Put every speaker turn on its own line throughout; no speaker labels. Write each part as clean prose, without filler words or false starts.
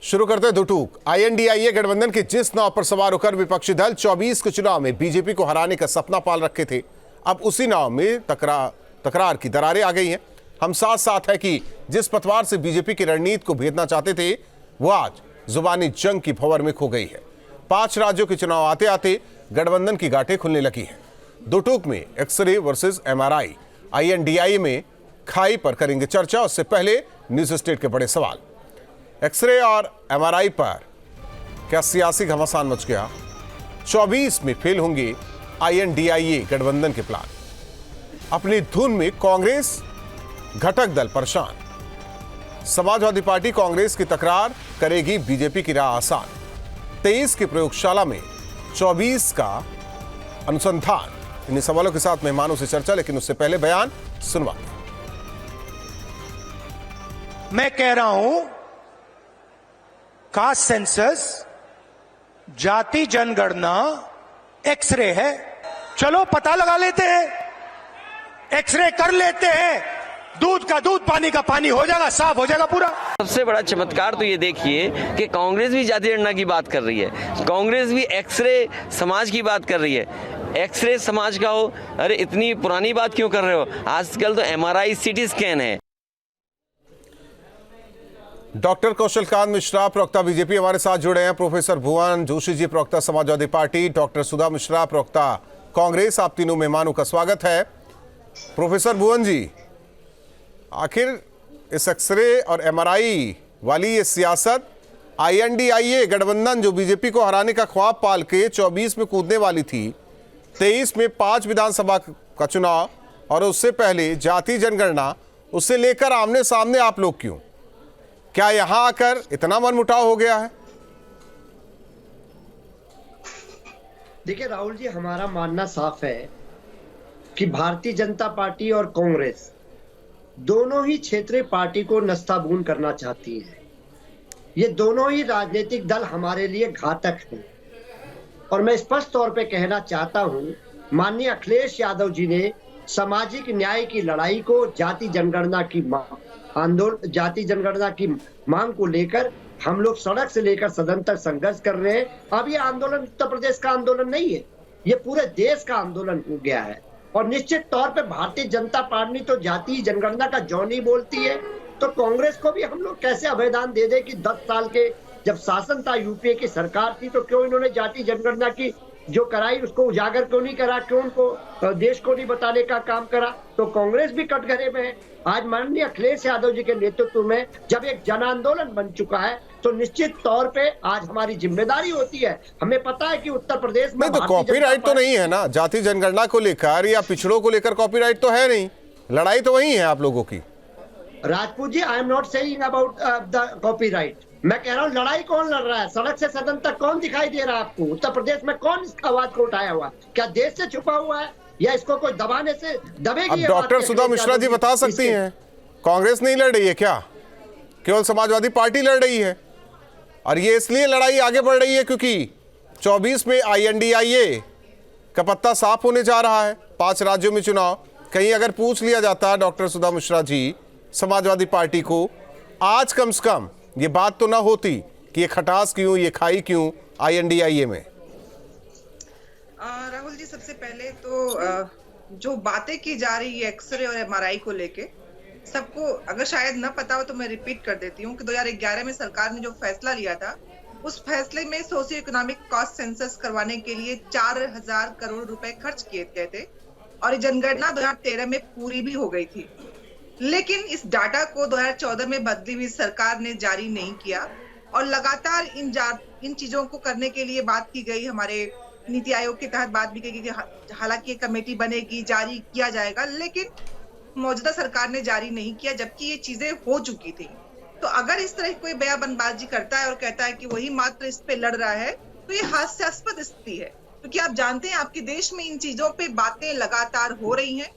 शुरू करते हैं दो टूक। आईएनडीआईए गठबंधन के जिस नाव पर सवार होकर विपक्षी दल 24 के चुनाव में बीजेपी को हराने का सपना पाल रखे थे, अब उसी नाव में तकरार की दरारें आ गई हैं। हम साथ साथ है कि जिस पतवार से बीजेपी की रणनीति को भेदना चाहते थे, वो आज जुबानी जंग की भंवर में खो गई है। 5 राज्यों के चुनाव आते आते गठबंधन की गांठें खुलने लगी हैं। दो टूक में एक्सरे वर्सेस एमआरआई, आईएनडीआईए में खाई पर करेंगे चर्चा। उससे पहले न्यूज स्टेट के बड़े सवाल, एक्सरे और एमआरआई पर क्या सियासी घमासान मच गया? 24 में फेल होंगे आईएनडीआईए गठबंधन के प्लान। अपनी धुन में कांग्रेस घटक दल परेशान। समाजवादी पार्टी कांग्रेस की तकरार करेगी बीजेपी की राह आसान। 23 की प्रयोगशाला में 24 का अनुसंधान। इन सवालों के साथ मेहमानों से चर्चा, लेकिन उससे पहले बयान सुनवाते हैं।
मैं कह रहा हूं, कास्ट सेंसस, जाति जनगणना एक्सरे है। चलो पता लगा लेते हैं, एक्सरे कर लेते हैं, दूध का दूध पानी का पानी हो जाएगा, साफ हो जाएगा पूरा।
सबसे बड़ा चमत्कार तो ये देखिए कि कांग्रेस भी जाति गणना की बात कर रही है, कांग्रेस भी एक्सरे समाज की बात कर रही है। एक्सरे समाज का हो, अरे इतनी पुरानी बात क्यों कर रहे हो? आजकल तो एमआरआई सीटी स्कैन है।
डॉक्टर कौशलकांत मिश्रा, प्रवक्ता बीजेपी, हमारे साथ जुड़े हैं। प्रोफेसर भुवन जोशी जी, प्रवक्ता समाजवादी पार्टी, डॉक्टर सुधा मिश्रा, प्रवक्ता कांग्रेस। आप तीनों मेहमानों का स्वागत है। प्रोफेसर भुवन जी, आखिर इस एक्सरे और एमआरआई वाली ये सियासत, आईएनडीआईए गठबंधन जो बीजेपी को हराने का ख्वाब पाल के 24 में कूदने वाली थी, 23 में 5 विधानसभा का चुनाव और उससे पहले जाति जनगणना, उससे लेकर आमने सामने आप लोग क्यों? क्या यहां आकर इतना मनमुटाव हो गया है?
देखिए राहुल जी, हमारा मानना साफ है कि भारतीय जनता पार्टी और कांग्रेस दोनों ही क्षेत्रीय पार्टी को नस्ताबून करना चाहती हैं। ये दोनों ही राजनीतिक दल हमारे लिए घातक हैं और मैं स्पष्ट तौर पे कहना चाहता हूं, माननीय अखिलेश यादव जी ने सामाजिक न्याय की लड़ाई को जाति जनगणना की मांग को लेकर हम लोग सड़क से लेकर सदन तक संघर्ष कर रहे हैं। अब ये आंदोलन उत्तर प्रदेश का आंदोलन नहीं है, ये पूरे देश का आंदोलन हो गया है। और निश्चित तौर पे भारतीय जनता पार्टी तो जाति जनगणना का जौनी बोलती है, तो कांग्रेस को भी हम लोग कैसे अभयदान दे दे कि 10 साल के जब शासन था, यूपीए की सरकार थी, तो क्यों इन्होंने जाति जनगणना की जो कराई उसको उजागर क्यों नहीं करा, क्यों उनको देश को नहीं बताने का काम करा? तो कांग्रेस भी कटघरे में है। आज माननीय अखिलेश यादव जी के नेतृत्व में जब एक जन आंदोलन बन चुका है, तो निश्चित तौर पे आज हमारी जिम्मेदारी होती है। हमें पता है कि उत्तर प्रदेश में
तो कॉपीराइट तो नहीं है ना जाति जनगणना को लेकर या पिछड़ों को लेकर? कॉपीराइट तो है नहीं, लड़ाई तो वही है आप लोगों की।
Rajput ji, I am not saying about the copyright. मैं कह रहा हूँ लड़ाई कौन लड़ रहा है? सड़क से सदन तक कौन दिखाई दे रहा है आपको? उत्तर प्रदेश में कौन इस आवाज को उठाया हुआ? क्या देश से छुपा हुआ है या इसको कोई दबाने से दबेगी?
अब डॉक्टर सुधा मिश्रा जी बता सकती हैं, कांग्रेस नहीं लड़ रही है क्या? केवल समाजवादी पार्टी लड़ रही है। और ये इसलिए लड़ाई आगे बढ़ रही है क्योंकि 24 में आईएनडीआईए का पत्ता साफ होने जा रहा है। 5 राज्यों में चुनाव। कहीं अगर पूछ लिया जाता डॉक्टर सुधा मिश्रा जी समाजवादी पार्टी को, आज कम से कम ये बात तो ना होती कि ये खटास क्यों, ये खाई क्यों आईएनडीआईए में?
राहुल जी, सबसे पहले तो जो बातें की जा रही है एक्सरे और एमआरआई को लेके, सबको अगर शायद न पता हो तो मैं रिपीट कर देती हूँ कि 2011 में सरकार ने जो फैसला लिया था, उस फैसले में सोशियो इकोनॉमिक कॉस्ट सेंसस करवाने के लिए 4000 करोड़ रुपए खर्च किए गए थे और ये जनगणना 2013 में पूरी भी हो गई थी। लेकिन इस डाटा को 2014 में बदली हुई सरकार ने जारी नहीं किया और लगातार इन चीजों को करने के लिए बात की गई। हमारे नीति आयोग के तहत बात भी की गई कि हालांकि कमेटी बनेगी, जारी किया जाएगा, लेकिन मौजूदा सरकार ने जारी नहीं किया, जबकि ये चीजें हो चुकी थी। तो अगर इस तरह कोई बयानबाजी करता है और कहता है कि वही मात्र इस पे लड़ रहा है, तो ये हास्यास्पद स्थिति है, क्योंकि आप जानते हैं आपके देश में इन चीजों पे बातें लगातार हो रही हैं,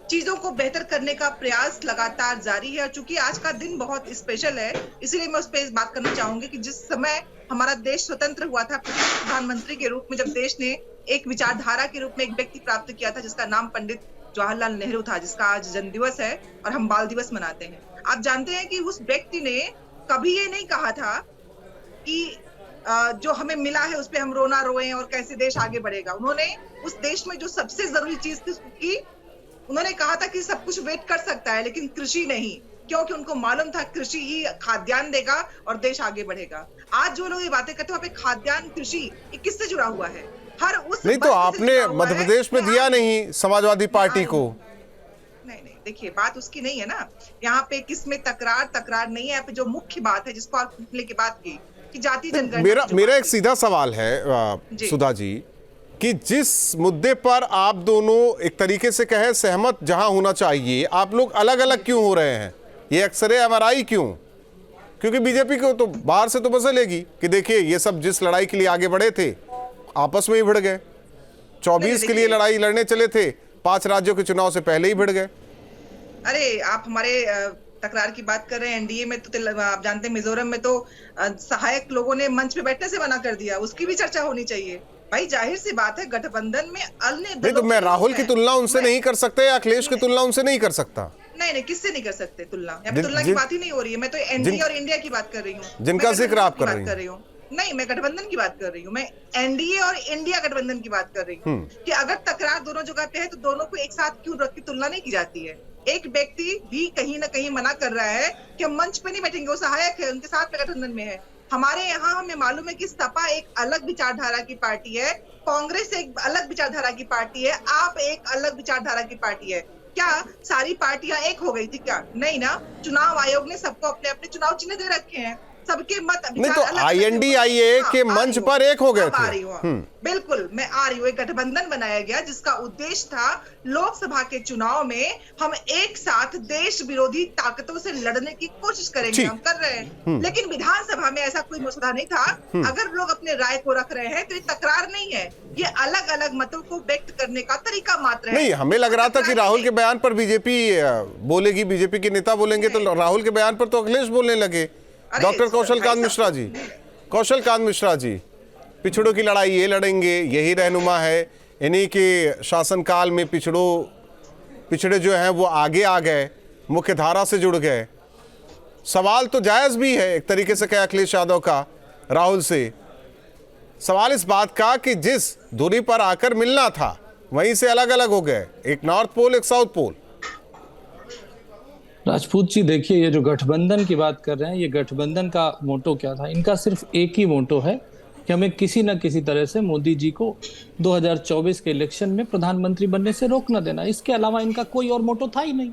चीजों को बेहतर करने का प्रयास लगातार जारी है। और चूंकि आज का दिन बहुत स्पेशल है, इसलिए मैं उस पर बात करना चाहूंगी कि जिस समय हमारा देश स्वतंत्र हुआ था, प्रधानमंत्री के रूप में जब देश ने एक विचारधारा के रूप में एक व्यक्ति प्राप्त किया था जिसका नाम पंडित जवाहरलाल नेहरू था, जिसका आज जन्म दिवस है और हम बाल दिवस मनाते हैं। आप जानते हैं कि उस व्यक्ति ने कभी ये नहीं कहा था कि जो हमें मिला है उस पे हम रोना रोएं और कैसे देश आगे बढ़ेगा। उन्होंने उस देश में जो सबसे जरूरी चीज थी उसकी उन्होंने कहा था कि सब कुछ वेट कर सकता है लेकिन कृषि नहीं, क्योंकि उनको मालूम था कृषि ही खाद्यान्न देगा और देश आगे बढ़ेगा। आज जो लोग ये बातें करते हैं वहाँ पे खाद्यान्न कृषि ये किससे जुड़ा हुआ है? हर उस
नहीं तो आपने मध्य प्रदेश में दिया नहीं समाजवादी पार्टी को।
नहीं, देखिए बात उसकी नहीं है ना, यहाँ पे किसमें तकरार नहीं है। यहाँ पे जो मुख्य बात है जिसको आप लेके बात की कि जाति जनगणना।
मेरा एक सीधा सवाल है सुधा जी कि जिस मुद्दे पर आप दोनों एक तरीके से कहें सहमत जहां होना चाहिए, आप लोग अलग अलग क्यों हो रहे हैं? ये एक्सरे एमआरआई क्यों? क्योंकि बीजेपी को तो बाहर से तो मसलेगी कि देखिए ये सब जिस लड़ाई के लिए आगे बढ़े थे आपस में ही भिड़ गए। 24 के लिए लड़ाई लड़ने चले थे, 5 राज्यों के चुनाव से पहले ही भिड़ गए।
अरे आप हमारे तकरार की बात कर रहे हैं। एनडीए में तो आप जानते हैं मिजोरम में तो सहायक लोगों ने मंच पे बैठने से मना कर दिया, उसकी भी चर्चा होनी चाहिए। भाई जाहिर सी बात है गठबंधन में अन्य
नहीं तो मैं राहुल की तुलना उनसे नहीं कर सकता या अखिलेश की तुलना उनसे नहीं कर सकता।
नहीं किससे नहीं कर सकते तुलना? यहाँ पे तुलना की बात ही नहीं हो रही है। मैं तो एनडीए और इंडिया की बात कर रही हूँ,
जिनका जिक्र आप कर रही
हूँ। नहीं, मैं गठबंधन की बात कर रही हूँ। मैं एनडीए और इंडिया गठबंधन की बात कर रही हूँ कि अगर तकरार दोनों जगह पे है तो दोनों को एक साथ क्यों रख के तुलना नहीं की जाती है? एक व्यक्ति भी कहीं ना कहीं मना कर रहा है कि हम मंच पे नहीं बैठेंगे, वो सहायक है, उनके साथ में गठबंधन में है। हमारे यहाँ हमें मालूम है कि सपा एक अलग विचारधारा की पार्टी है, कांग्रेस एक अलग विचारधारा की पार्टी है, आप एक अलग विचारधारा की पार्टी है। क्या सारी पार्टियां एक हो गई थी क्या? नहीं ना। चुनाव आयोग ने सबको अपने अपने चुनाव चिन्ह दे रखे हैं, सबके मत
नहीं तो INDIA के मंच पर एक हो गए थे।
बिल्कुल मैं आ रही हूँ। एक गठबंधन बनाया गया जिसका उद्देश्य था लोकसभा के चुनाव में हम एक साथ देश विरोधी ताकतों से लड़ने की कोशिश करेंगे, हम कर रहे हैं। लेकिन विधानसभा में ऐसा कोई मसला नहीं था। अगर लोग अपने राय को रख रहे हैं तो ये तकरार नहीं है, ये अलग अलग मतों को व्यक्त करने का तरीका मात्र है।
नहीं, हमें लग रहा था कि राहुल के बयान पर बीजेपी बोलेगी, बीजेपी के नेता बोलेंगे, तो राहुल के बयान पर तो अखिलेश बोलने लगे। डॉक्टर कौशल कांत मिश्रा जी, पिछड़ों की लड़ाई ये लड़ेंगे, यही रहनुमा है। इन्हीं के शासनकाल में पिछड़े जो हैं वो आगे आ गए, मुख्य धारा से जुड़ गए। सवाल तो जायज भी है एक तरीके से कहे अखिलेश यादव का राहुल से। सवाल इस बात का कि जिस दूरी पर आकर मिलना था वहीं से अलग अलग हो गए, एक नॉर्थ पोल एक साउथ पोल।
राजपूत जी देखिए, ये जो गठबंधन की बात कर रहे हैं, ये गठबंधन का मोटो क्या था? इनका सिर्फ एक ही मोटो है कि हमें किसी न किसी तरह से मोदी जी को 2024 के इलेक्शन में प्रधानमंत्री बनने से रोक न देना। इसके अलावा इनका कोई और मोटो था ही नहीं।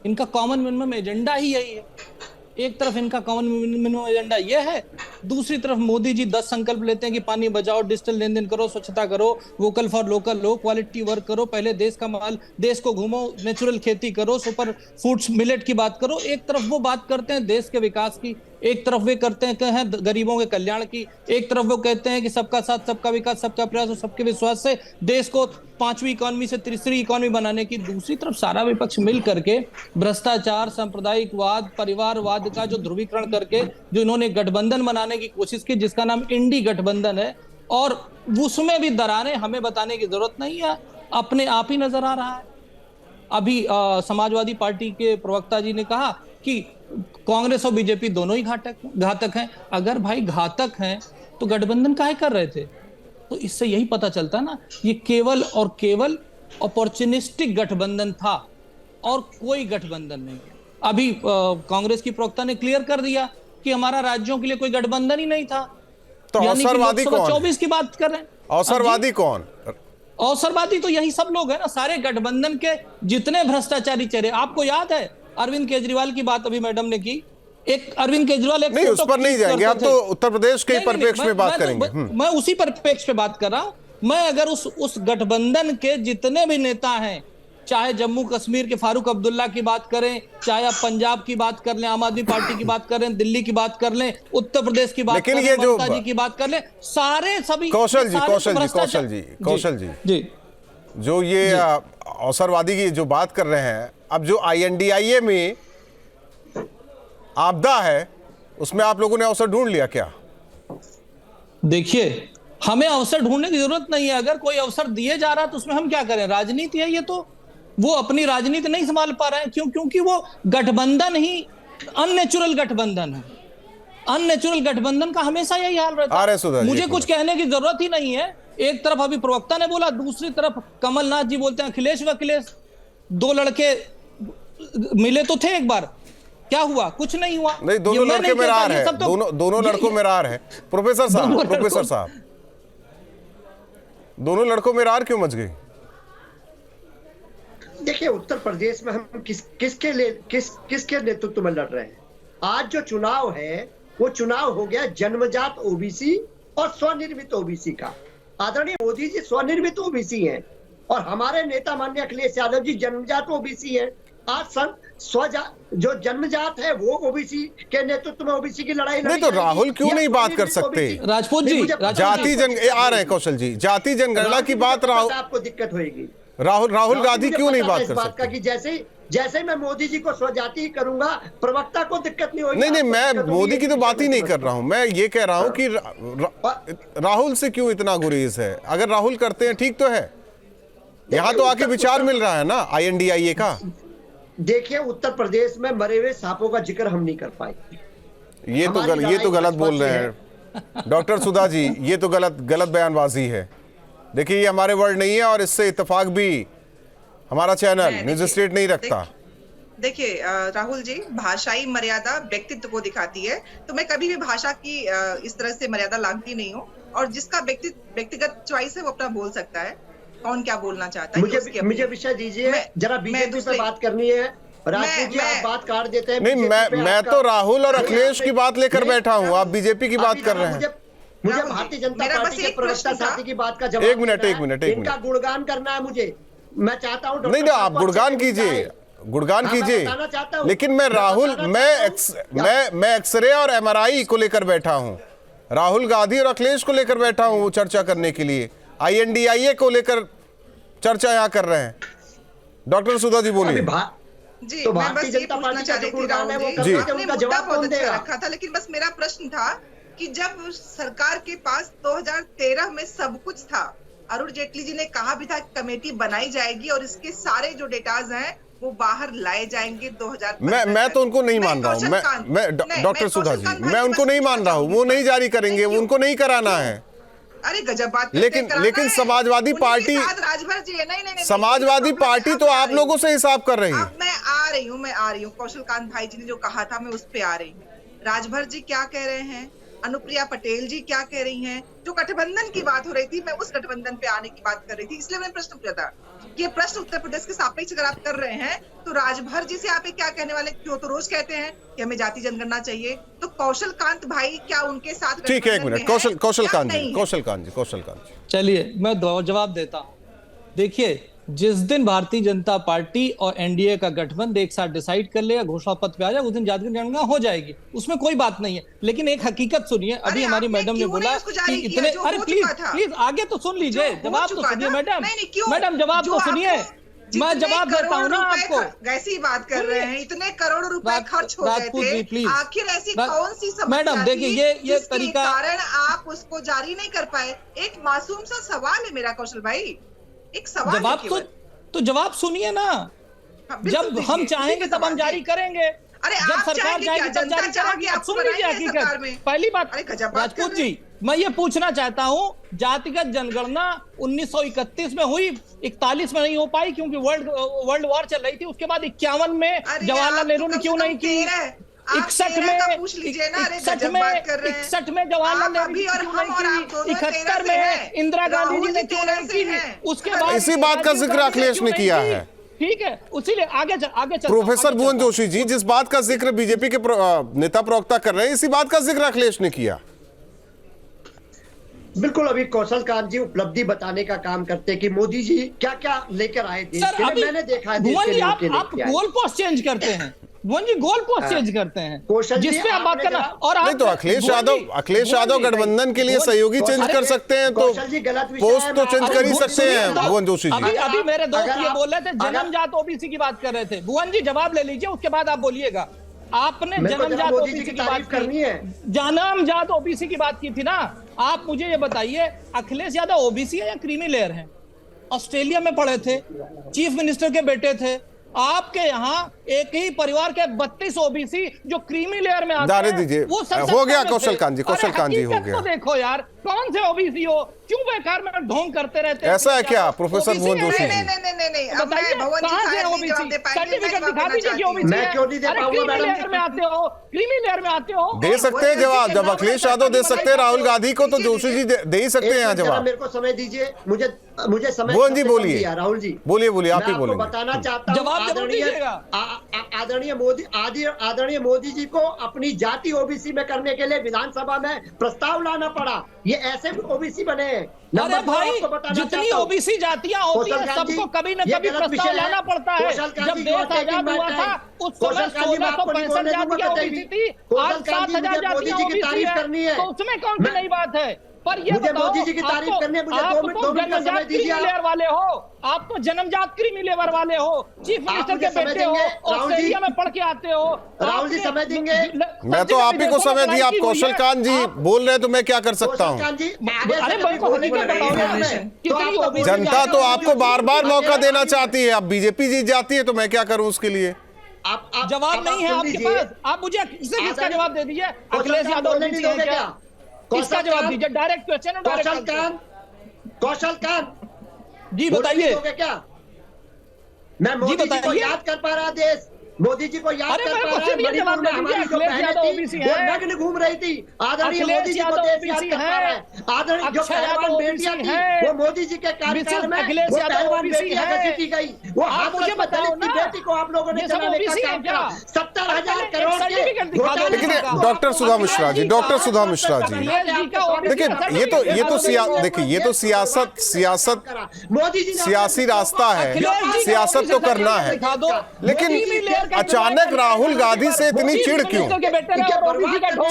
इनका कॉमन मिनिमम एजेंडा ही यही है। एक तरफ इनका कॉमन मिनिमम एजेंडा ये है, दूसरी तरफ मोदी जी 10 संकल्प लेते हैं कि पानी बचाओ, डिजिटल लेन देन करो, स्वच्छता करो, vocal for local low, quality work करो, पहले देश का माल, देश को घूमो, नेचुरल खेती करो, सुपर फूड्स मिलेट की बात करो। एक तरफ वो बात करते हैं देश के विकास की, एक तरफ वे करते हैं गरीबों के कल्याण की, एक तरफ वो कहते हैं कि सबका साथ सबका विकास सबका प्रयास और सबके विश्वास से देश को 5वीं इकोनॉमी से तीसरी इकोनॉमी बनाने की। दूसरी तरफ सारा विपक्ष मिल करके भ्रष्टाचार, सांप्रदायिकवाद, परिवारवाद का जो ध्रुवीकरण करके जो इन्होंने गठबंधन बनाने की कोशिश की, जिसका नाम इंडी गठबंधन है, और उसमें भी दरारें हमें बताने की जरूरत नहीं है, अपने आप ही नजर आ रहा है। अभी समाजवादी पार्टी के प्रवक्ता जी ने कहा कि कांग्रेस और बीजेपी दोनों ही घातक हैं। अगर भाई घातक हैं तो गठबंधन काहे कर रहे थे? तो इससे यही पता चलता ना, ये केवल और केवल अपॉर्चुनिस्टिक गठबंधन था और कोई गठबंधन नहीं है। अभी कांग्रेस की प्रवक्ता ने क्लियर कर दिया कि हमारा राज्यों के लिए कोई गठबंधन ही नहीं था।
तो अवसरवादी कौन?
24 की बात कर रहे हैं।
अवसरवादी कौन?
अवसरवादी तो यही सब लोग हैं ना, सारे गठबंधन के जितने भ्रष्टाचारी चेहरे। आपको याद है अरविंद केजरीवाल की बात अभी मैडम ने की, एक अरविंद केजरीवाल एक
नहीं, उस पर नहीं जाएंगे, हम तो उत्तर प्रदेश के परिप्रेक्ष्य में बात करेंगे।
मैं उसी परिप्रेक्ष्य पे बात कर रहा हूं। मैं अगर उस गठबंधन के जितने भी नेता हैं, चाहे जम्मू कश्मीर के फारूक अब्दुल्ला की बात करें, चाहे आप पंजाब की बात कर लें, आम आदमी पार्टी की बात करें, दिल्ली की बात कर लें, उत्तर प्रदेश की बात कर लें, ममता जी की बात कर लें, सारे सभी
कौशल जी जो ये अवसरवादी की जो बात कर रहे हैं, अब जो INDIA में आपदा है उसमें आप लोगों ने अवसर ढूंढ लिया क्या?
देखिए, हमें अवसर ढूंढने की जरूरत नहीं है। अगर कोई अवसर दिए जा रहा है तो उसमें हम क्या करें? राजनीति है ये, तो वो अपनी राजनीति नहीं संभाल पा रहे हैं। क्यों? क्योंकि वो गठबंधन ही अननेचुरल गठबंधन है। अननेचुरल गठबंधन का हमेशा यही हाल रहता है। मुझे कुछ कहने की जरूरत ही नहीं है। एक तरफ अभी प्रवक्ता ने बोला, दूसरी तरफ कमलनाथ जी बोलते हैं अखिलेश व अखिलेश दो लड़के मिले तो थे एक बार, क्या हुआ? कुछ नहीं हुआ।
नहीं, दोनों लड़के में रार है, दोनों लड़कों में रार है। प्रोफेसर साहब दोनों लड़कों में रार क्यों मच गई?
देखिए, उत्तर प्रदेश में हम किसके नेतृत्व में लड़ रहे हैं? आज जो चुनाव है वो चुनाव हो गया जन्मजात ओबीसी और स्वनिर्मित ओबीसी का। आदरणीय मोदी जी स्वनिर्मित ओबीसी हैं और हमारे नेता माननीय अखिलेश यादव जी जन्मजात ओबीसी हैं। आज जो जन्मजात है वो ओबीसी के नेतृत्व में ओबीसी की लड़ाई
नहीं, तो राहुल क्यों नहीं बात कर सकते?
राजपूत जी,
जाति जन आ रहे हैं कौशल जी, जाति जनगणना की बात राहुल,
आपको दिक्कत होगी।
राहुल गांधी क्यों नहीं बात कर सकते?
कि जैसे मैं मोदी जी को स्वजाति करूंगा, प्रवक्ता को दिक्कत नहीं होगी।
नहीं, मैं मोदी की तो बात ही नहीं कर रहा हूं। मैं ये कह रहा हूं कि राहुल से क्यों इतना गुरेज है? अगर राहुल करते हैं ठीक तो है, यहां तो आके विचार मिल रहा है ना INDIA का।
देखिए, उत्तर प्रदेश में मरे हुए सांपों का जिक्र हम नहीं कर पाए।
ये तो गलत बोल रहे हैं डॉक्टर सुधा जी, ये तो गलत बयानबाजी है। देखिए, ये हमारे वर्ड नहीं है और इससे इत्तेफाक भी हमारा चैनल न्यूज़ स्टेट नहीं रखता।
देखिए राहुल जी, भाषाई मर्यादा व्यक्तित्व को दिखाती है, तो मैं कभी भी भाषा की इस तरह से मर्यादा लांघती नहीं हूँ। और जिसका व्यक्तिगत चॉइस है वो अपना बोल सकता है, कौन क्या बोलना चाहता है।
मुझे विषय दीजिए, जरा बीजेपी पे बात करनी है। राजपूत जी, आप बात काट देते हैं।
नहीं, मैं तो राहुल और अखिलेश की बात लेकर बैठा हूँ, आप बीजेपी की बात कर रहे हैं।
मुझे भारतीय जनता पार्टी के प्रवक्ता साथी की बात का जवाब
एक मिनट
इनका गुणगान करना है मुझे। मैं चाहता हूँ
नहीं, आप गुणगान कीजिए, लेकिन मैं राहुल, मैं एक्सरे और MRI को लेकर बैठा हूँ, राहुल गांधी और अखिलेश को लेकर बैठा हूँ चर्चा करने के लिए। INDIA को लेकर चर्चा यहाँ कर रहे हैं। डॉक्टर सुधा जी बोलिए।
जी, तो मैं बस ये पूछना चाह रही थी राहुल जी, आपने मुद्दा बहुत अच्छा रखा था, लेकिन बस मेरा प्रश्न था कि जब सरकार के पास 2013 में सब कुछ था, अरुण जेटली जी ने कहा भी था कि कमेटी बनाई जाएगी और इसके सारे जो डेटाज हैं वो बाहर लाए जाएंगे 2015।
मैं तो उनको नहीं मान रहा हूँ। मैं डॉक्टर सुधा जी, मैं उनको नहीं मान रहा हूँ। वो नहीं जारी करेंगे, उनको नहीं कराना है।
अरे गजब बात।
लेकिन समाजवादी पार्टी,
राजभर जी है। नहीं,
समाजवादी पार्टी तो आप लोगों से हिसाब कर रही है।
मैं आ रही हूँ। कौशल कांत भाई जी ने जो कहा था मैं उस पे आ रही हूँ। राजभर जी क्या कह रहे हैं, अनुप्रिया पटेल जी क्या कह रही हैं, जो गठबंधन की बात हो रही थी, मैं उस गठबंधन पे आने की बात कर रही थी, इसलिए मैंने प्रश्न पूछा था कि ये प्रश्न उत्तर प्रदेश के सापेक्ष अगर आप कर रहे हैं तो राजभर जी से आप क्या कहने वाले? क्यों तो रोज कहते हैं कि हमें जाति जनगणना चाहिए, तो कौशल कांत भाई क्या उनके साथ?
ठीक है, एक मिनट, कौशल कांत जी।
चलिए मैं जवाब देता हूँ। देखिए, जिस दिन भारतीय जनता पार्टी और NDA का गठबंधन एक साथ डिसाइड कर लेगा, घोषणा पत्र पे आ जाए, उस दिन जाति जनगणना हो जाएगी, उसमें कोई बात नहीं है। लेकिन एक हकीकत सुनिए, अभी हमारी मैडम ने बोला कि इतने, अरे प्लीज आगे तो सुन लीजिए, जवाब तो सुनिए मैडम, जवाब तो सुनिए। मैं जवाब देता हूँ ना आपको।
ऐसी बात कर रहे हैं, इतने करोड़ रुपए खर्च हो गए थे, आखिर ऐसी कौन सी समस्या
मैडम देखिए, ये तरीका
कारण आप उसको जारी नहीं कर पाए? एक मासूम सा सवाल है मेरा कौशल भाई, एक सवाल।
जवाब तो जवाब सुनिए ना। जब हम चाहेंगे तब हम जारी करेंगे।
अरे
जब सरकार चाहेगी तब जारी करेंगे। आप सुन लीजिए हकीकत। पहली बात, राजपूत जी, मैं ये पूछना चाहता हूँ, जातिगत जनगणना 1931 में हुई, 41 में नहीं हो पाई क्योंकि वर्ल्ड वॉर चल रही थी। उसके बाद 51 में जवाहरलाल नेहरू ने क्यों नहीं की? 61 में जवाहरलाल नेहरू ने 71 में इंदिरा गांधी जी ने क्यों नहीं की? उसके बाद
इसी बात का जिक्र अखिलेश ने किया है।
ठीक है, उसीलिए आगे
प्रोफेसर भुवन जोशी जी, जिस बात का जिक्र बीजेपी के नेता प्रवक्ता कर रहे हैं, इसी बात का जिक्र अखिलेश ने किया।
बिल्कुल, अभी कौशल कांत जी उपलब्धि बताने का काम करते हैं कि मोदी जी क्या क्या लेकर आए देश के लिए। मैंने देखा है
आप गोल पोस्ट चेंज करते हैं, भुवन जी गोल पोस्ट चेंज करते हैं, जिसपे आप बात करना। और
नहीं तो अखिलेश यादव गठबंधन के लिए सहयोगी चेंज कर सकते हैं, तो पोस्ट तो चेंज कर ही सकते हैं। भुवन जोशी जी,
अभी मेरे दोस्त ये बोल रहे थे जन्मजात ओबीसी की बात कर रहे थे। भुवन जी जवाब ले लीजिए, उसके बाद आप बोलिएगा। आपने जन्मजात ओबीसी की बात करनी है, जन्मजात ओबीसी की बात की थी ना। आप मुझे ये बताइए, अखिलेश यादव ओबीसी है या क्रीमी लेयर है? ऑस्ट्रेलिया में पढ़े थे, चीफ मिनिस्टर के बेटे थे। आपके यहाँ
एक ही परिवार के 32 ओबीसी जो क्रीमी लेयर में आते
जाने
हैं,
दीजिए।
वो सब
हो गया
सत्ता में
कौशल
थे।
कांत जी, कौशल
अरे
कांत जी, हो
हकीकत
गया।
तो देखो यार, कौन से ओबीसी हो, क्यों बेकार में ढोंग करते रहते हैं?
ऐसा है क्या प्रोफेसर
OBC
भुवन
है?
जोशी
नहीं
जी?
नहीं नहीं नहीं, अब
बताइए,
मैं भवन जी
कहाँ से
शायद नहीं
ओबीसी?
जवाब दे पाएंगे, मैं
सर्टिफिकेट
जवाब
दिखा
देना
दीजिए कि
चाहती हूँ।
ओबीसी
मैं
है।
क्यों नहीं दे
अरे
पाऊंगा
क्रीमी
मैडम
लेयर
जी?
में आते हो, क्रीमी लेयर में आते हो।
दे सकते हैं जवाब, जब अखिलेश यादव दे सकते हैं राहुल गांधी को, तो जोशी जी दे ही सकते हैं यहाँ
एक मिनट, जरा
जवाब।
मेरे को समय दीजिए, मुझे समय
भुवन जी
कम से कम
बोलिए।
दिया, राहुल जी
बोलिए बोलिए, आप ही
मैं आपको
बोलेंगे।
बताना चाहता हूँ,
जवाब जरूर दीजिएगा।
आदरणीय मोदी जी को अपनी जाति ओबीसी में करने के लिए विधानसभा में प्रस्ताव लाना पड़ा। ये ऐसे भी ओबीसी बने हैं।
अरे
नंबर दो,
भाई,
आपको बताना
जितनी
चाहता हूं,
ओबीसी जातियां होती
कौशल
हैं,
कांत जी,
सबको कभी न
ये
कभी
गलत
प्रस्ताव
विषय है।
लाना पड़ता है।
कौशल कांत
जब
जी,
देश
you are taking
Azad
my
हुआ था,
time।
उस समय
कौशल कांत जी, मैं आपको नहीं
1665
बोलने दूंगा,
जातियां
बताइए।
ओबीसी थी,
कौशल
आज
कांत जी,
7000
मुझे मोदी
जातियां
जी की
ओबीसी
तारीफ
है,
करनी है।
तो उसमें कौन सी
मैं-
नई बात है? पर ये
मुझे
बताओ,
मोदी जी की तारीफ करनी है, मुझे 2 मिनट का समय
जन्मजात
दीजिए
क्रीमी
आप।
लेयर वाले हो, आप तो जन्मजात क्रीमी लेयर वाले हो, चीफ मिनिस्टर
मुझे
के
समय
बेटे हो,
देंगे, राहुल जी?
ऑस्ट्रेलिया में पढ़ के आते हो।
राहुल जी, समय देंगे?
मैं तो आप ही को समय दिया, आप कौशल कांत जी बोल रहे हैं तो मैं क्या कर सकता हूँ?
अरे मेरे को हकीकत बताओ ना, कितनी ओबीसी
जनता तो आपको बार बार मौका देना चाहती है, अब बीजेपी जीत जाती है तो मैं क्या करूं उसके लिए?
जवाब नहीं है आपके पास। आप मुझे इसका जवाब दे दीजिए, अखिलेश यादव ओबीसी है क्या? इसका जवाब दीजिए, डायरेक्ट क्वेश्चन है, डायरेक्ट आंसर।
कौशल कांत
जी बताइए।
क्या मैं मोदी जी को
बताइए।
याद कर पा रहा देश, मोदी जी को याद
अरे
कर
मेरे
पा
को
रहा है,
सीधे
मणिपुर
जवाब
में
दे
हमारी
दीजिए,
जो
अखिलेश
बहनें
यादव
थी
ओबीसी
वो
है।
नग्न घूम रही थी। आदरणीय
अखिलेश
मोदी जी को
यादव
देश याद
ओबीसी
कर पा रहा
है।
है। आदरणीय जो
अक्षय
पहलवान
यादव
बेटियां
ओबीसी
थी
है।
वो मोदी जी के कार्यकाल में
अखिलेश
वो
यादव
पहलवान
ओबीसी
बेटियां
है।
कैसी की गई, वो
आप
हाथ
मुझे
में
बताओ
दलित की
ना,
बेटी को आप लोगों ने
ये सब
चलाने का
ओबीसी है
काम
क्या?
करा। 70,000
एक
करोड़
सर्टिफिकेट
के
दिखा दो।
घोटाले
लेकिन
का-
डॉक्टर सुधा मिश्रा जी, डॉक्टर सुधा मिश्रा जी, देखिए देखिए ये तो सियासत
मोदी जी ने
सियासी रास्ता है, सियासत तो करना है, लेकिन अचानक राहुल गांधी से इतनी चिढ़ क्यों?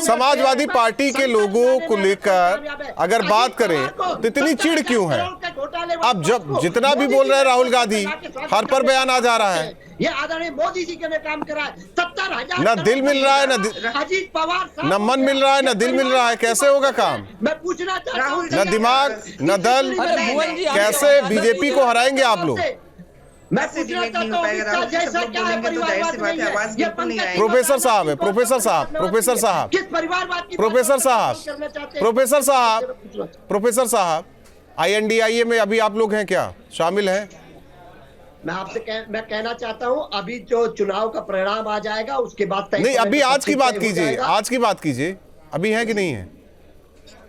समाजवादी पार्टी के लोगों को लेकर अगर बात करें तो इतनी चिढ़ क्यों है? अब जब जितना भी बोल रहे हैं राहुल गांधी, हर पर बयान आ जा रहा है,
ये आदरणीय मोदी जी ने काम करा है। 70,000
ना दिल मिल रहा है,
अजीत पवार साहब,
न मन मिल रहा है, न दिल मिल रहा है, कैसे होगा काम?
मैं पूछना चाहता हूं,
न दिमाग न दल, कैसे बीजेपी को हराएंगे आप लोग?
मैं पूछना चाहता हूं, इसका जैसा क्या है परिवारवाद नहीं है? ये पंकज
प्रोफेसर साहब है, प्रोफेसर साहब, प्रोफेसर साहब,
किस परिवारवाद की
प्रोफेसर साहब,
करना चाहते हैं?
प्रोफेसर साहब, प्रोफेसर साहब, INDIA में अभी आप लोग हैं क्या, शामिल हैं?
मैं कहना चाहता हूं, अभी जो चुनाव का परिणाम आ जाएगा उसके बाद तय
नहीं, अभी
करेंगे,
आज की
सब
बात
कुछ तय हो
कीजिए,
जाएगा।
आज की बात कीजिए, अभी है कि नहीं है?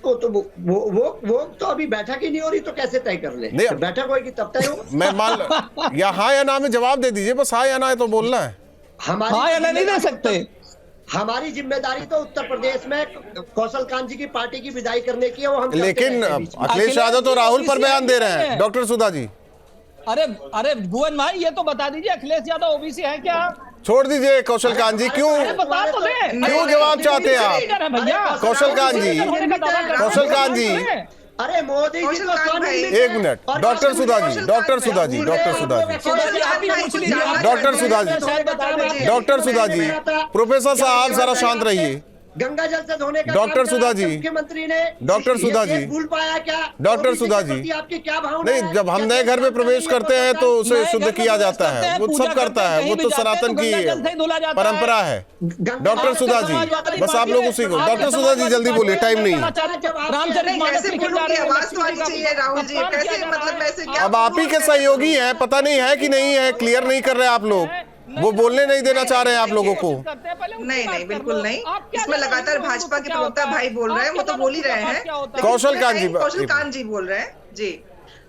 तो वो तो अभी बैठक ही नहीं हो रही, तो कैसे तय कर ले?
नहीं,
तो बैठक होगी तब तय होगा।
मैं मान या हाँ या ना में जवाब दे दीजिए, बस हाँ या ना है तो बोलना है।
हाँ या नहीं दे सकते।
हमारी जिम्मेदारी तो उत्तर प्रदेश में कौशल कांत जी की पार्टी की विदाई करने की है, वो हम करते
लेकिन
रहते हैं बीच में।
अखिलेश यादव तो राहुल पर बयान दे रहे हैं, डॉक्टर सुधा जी।
अरे भुवन भाई, ये तो बता दीजिए, अखिलेश यादव ओबीसी है क्या?
छोड़ दीजिए कौशल कांत जी, क्यों
बता तो दे।
क्यों जवाब चाहते हैं आप?
भैया
कौशल कांत जी, कौशल कांत जी,
अरे मोदी जी
कौशल
तो
कांत भाई,
एक minute, doctor Sudha ji, doctor Sudha ji, doctor Sudha ji, doctor Sudha ji, doctor Sudha ji, professor साहब जरा शांत रहिए।
गंगा जल से धोने का
डॉक्टर
काम
सुधा
करा,
जी,
मुख्यमंत्री ने
डॉक्टर
ये
सुधा
देश
जी,
भूल पाया क्या?
डॉक्टर
ओबीसी
सुधा
के
जी,
प्रति आपकी क्या भावना
नहीं,
है?
जब हम
क्या
नए घर में प्रवेश करते हैं तो उसे
नए
शुद्ध
घर
किया
में
जाता
प्रवेश
है,
करते
वो
हैं,
सब
पूजा
करता है,
करते
वो
हैं,
तो
कहीं भी
सनातन
जाते हैं तो गंगा जल से ही धुला
की
जाता है।
परंपरा है।
गंगा
डॉक्टर सुधा जी, बस आप लोग उसी को, डॉक्टर सुधा जी जल्दी बोलिए, टाइम नहीं है।
कैसे बोलूं कि आवाज तो आनी चाहिए राहुल जी, कैसे मतलब ऐसे क्या?
अब आप ही के सहयोगी हैं, पता नहीं है कि नहीं है, क्लियर नहीं कर रहे आप लोग, वो बोलने नहीं देना चाह रहे हैं आप लोगों को।
नहीं बिल्कुल नहीं, इसमें लगातार भाजपा के प्रवक्ता भाई बोल रहे हैं, वो तो बोल ही रहे हैं।
कौशल कांत जी,
कौशल कांत जी बोल रहे हैं जी।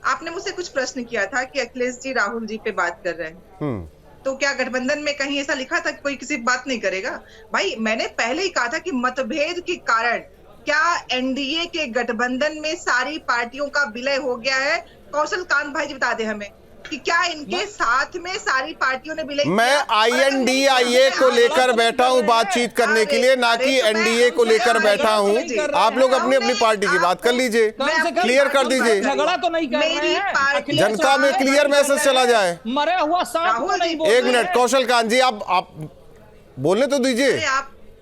आपने मुझसे कुछ प्रश्न किया था कि अखिलेश जी राहुल जी पे बात कर रहे हैं, तो क्या गठबंधन में कहीं ऐसा लिखा था कि कोई किसी बात नहीं करेगा? भाई मैंने पहले ही कहा था कि मतभेद के कारण क्या एनडीए के गठबंधन में सारी पार्टियों का विलय हो गया है? कौशल कांत भाई जी बता दे हमें कि क्या इनके साथ में सारी पार्टियों ने विलय
मैं INDIA को लेकर बैठा हूं बातचीत करने के लिए, ना कि NDA को लेकर बैठा हूं। आप लोग अपनी अपनी पार्टी की बात कर लीजिए, क्लियर कर दीजिए,
झगड़ा तो नहीं कर रहे
मेरी
हैं।
पार्टी
जनता में क्लियर मैसेज चला जाए।
मरे हुआ सांप को नहीं बोल
एक
रहे
मिनट
हैं।
कौशल कांत जी, आप बोलने तो दीजिए।
अरे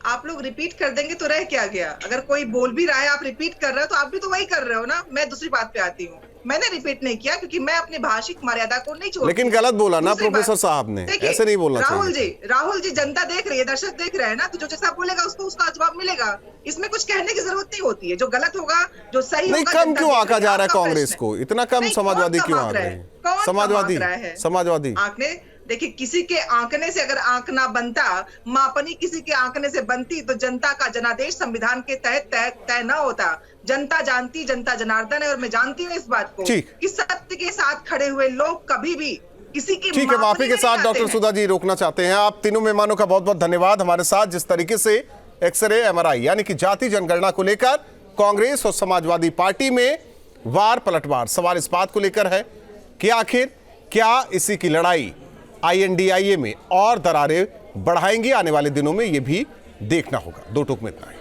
आप लोग रिपीट कर देंगे तो रह क्या गया? अगर कोई बोल भी रहा है आप रिपीट कर रहे हो तो आप भी तो वही कर रहे हो ना। मैं दूसरी बात पे आती हूँ। मैंने रिपीट नहीं किया क्योंकि मैं अपनी भाषिक मर्यादा को नहीं छोड़ती।
लेकिन गलत बोला ना
दूसरी
प्रोफेसर
बात,
साहब ने,
देखिए,
ऐसे नहीं बोलना चाहिए।
राहुल जी जनता देख रही है, दर्शक देख रहे हैं ना, तो जो जैसा बोलेगा उसको उसका जवाब मिलेगा। इसमें कुछ कहने की जरूरत नहीं होती है। जो गलत होगा, जो सही
नहीं,
होगा,
कम क्यों आंका जा रहा है कांग्रेस को? इतना कम समाजवादी क्यों आंक रहे हैं? समाजवादी
आंकने, देखिए, किसी के आंकने से अगर आंकना बनता, मापनी किसी के आंकने से बनती, तो जनता का जनादेश संविधान के तहत तय न होता। जनता जानती, जनता जनार्दन है, और मैं जानती हूँ इस बात को कि सत्य के साथ खड़े हुए लोग कभी भी किसी की
ठीक है। माफी के साथ डॉक्टर सुधा जी रोकना चाहते हैं। आप तीनों मेहमानों का बहुत बहुत धन्यवाद हमारे साथ। जिस तरीके से एक्सरे एमआरआई यानी कि जाति जनगणना को लेकर कांग्रेस और समाजवादी पार्टी में वार पलटवार, सवाल इस बात को लेकर है कि आखिर क्या इसी की लड़ाई INDIA में और दरारें बढ़ाएंगी आने वाले दिनों में, यह भी देखना होगा। दो टूक में इतना है।